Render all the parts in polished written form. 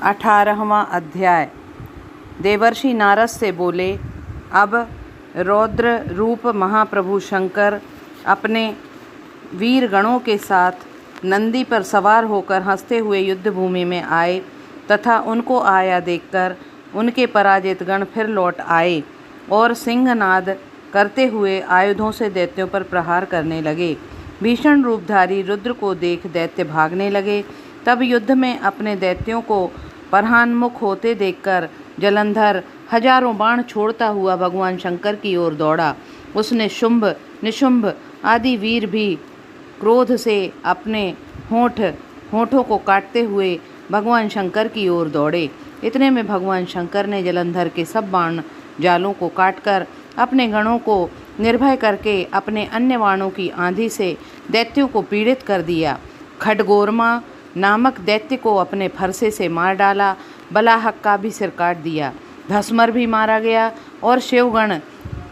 18वां अध्याय। देवर्षि नारद से बोले, अब रौद्र रूप महाप्रभु शंकर अपने वीर गणों के साथ नंदी पर सवार होकर हंसते हुए युद्ध भूमि में आए तथा उनको आया देखकर उनके पराजित गण फिर लौट आए और सिंहनाद करते हुए आयुधों से दैत्यों पर प्रहार करने लगे। भीषण रूपधारी रुद्र को देख दैत्य भागने लगे। तब युद्ध में अपने दैत्यों को परहान्मुख होते देखकर जलंधर हजारों बाण छोड़ता हुआ भगवान शंकर की ओर दौड़ा। उसने शुंभ निशुंभ आदि वीर भी क्रोध से अपने होठों को काटते हुए भगवान शंकर की ओर दौड़े। इतने में भगवान शंकर ने जलंधर के सब बाण जालों को काटकर अपने गणों को निर्भय करके अपने अन्य बाणों की आंधी से दैत्यों को पीड़ित कर दिया। खड्गोरमा नामक दैत्य को अपने फरसे से मार डाला। बलाहक का भी सिर काट दिया। भस्मर भी मारा गया और शिवगण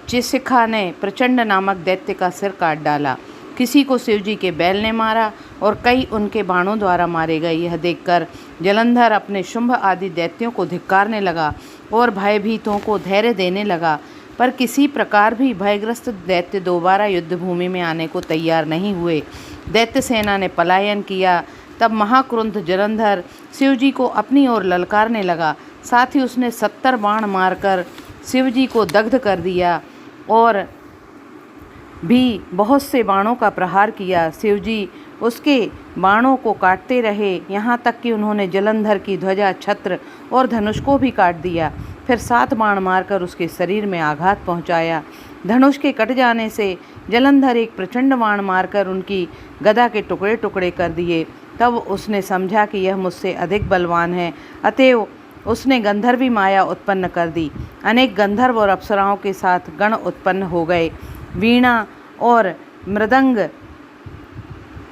चिशिखा ने प्रचंड नामक दैत्य का सिर काट डाला। किसी को शिवजी के बैल ने मारा और कई उनके बाणों द्वारा मारे गए। यह देखकर जलंधर अपने शुंभ आदि दैत्यों को धिक्कारने लगा और भयभीतों को धैर्य देने लगा, पर किसी प्रकार भी भयग्रस्त दैत्य दोबारा युद्ध भूमि में आने को तैयार नहीं हुए। दैत्य सेना ने पलायन किया। तब महाक्रुद्ध जलंधर शिवजी को अपनी ओर ललकारने लगा। साथ ही उसने 70 बाण मारकर शिवजी को दग्ध कर दिया और भी बहुत से बाणों का प्रहार किया। शिवजी उसके बाणों को काटते रहे, यहाँ तक कि उन्होंने जलंधर की ध्वजा, छत्र और धनुष को भी काट दिया। फिर 7 बाण मारकर उसके शरीर में आघात पहुँचाया। धनुष के कट जाने से जलंधर एक प्रचंड बाण मारकर उनकी गदा के टुकड़े टुकड़े कर दिए। तब उसने समझा कि यह मुझसे अधिक बलवान है, अतएव उसने गंधर्वी माया उत्पन्न कर दी। अनेक गंधर्व और अप्सराओं के साथ गण उत्पन्न हो गए। वीणा और मृदंग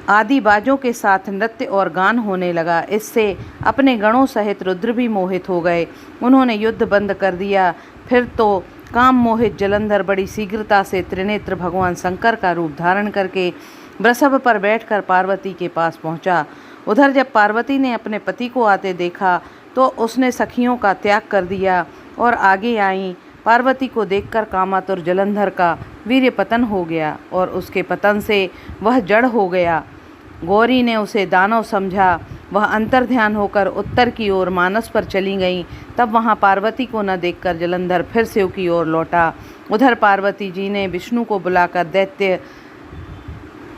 आदि बाजों के साथ नृत्य और गान होने लगा। इससे अपने गणों सहित रुद्र भी मोहित हो गए। उन्होंने युद्ध बंद कर दिया। फिर तो काम मोहित जलंधर बड़ी शीघ्रता से त्रिनेत्र भगवान शंकर का रूप धारण करके वृषभ पर बैठकर पार्वती के पास पहुंचा। उधर जब पार्वती ने अपने पति को आते देखा तो उसने सखियों का त्याग कर दिया और आगे आई। पार्वती को देखकर कामातुर जलंधर का वीर्य पतन हो गया और उसके पतन से वह जड़ हो गया। गौरी ने उसे दानव समझा। वह अंतर्ध्यान होकर उत्तर की ओर मानस पर चली गई। तब वहाँ पार्वती को न देखकर जलंधर फिर शिव की ओर लौटा। उधर पार्वती जी ने विष्णु को बुलाकर दैत्य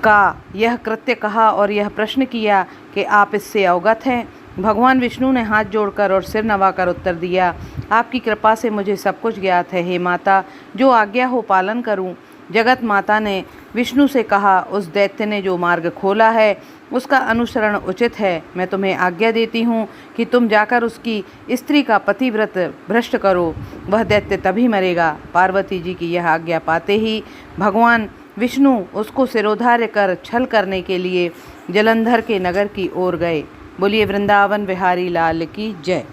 का यह कृत्य कहा और यह प्रश्न किया कि आप इससे अवगत हैं। भगवान विष्णु ने हाथ जोड़कर और सिर नवाकर उत्तर दिया, आपकी कृपा से मुझे सब कुछ ज्ञात है। हे माता, जो आज्ञा हो पालन करूं। जगत माता ने विष्णु से कहा, उस दैत्य ने जो मार्ग खोला है उसका अनुसरण उचित है। मैं तुम्हें आज्ञा देती हूँ कि तुम जाकर उसकी स्त्री का पतिव्रत भ्रष्ट करो, वह दैत्य तभी मरेगा। पार्वती जी की यह आज्ञा पाते ही भगवान विष्णु उसको सिरोधार्य कर छल करने के लिए जलंधर के नगर की ओर गए। बोलिए वृंदावन बिहारी लाल की जय।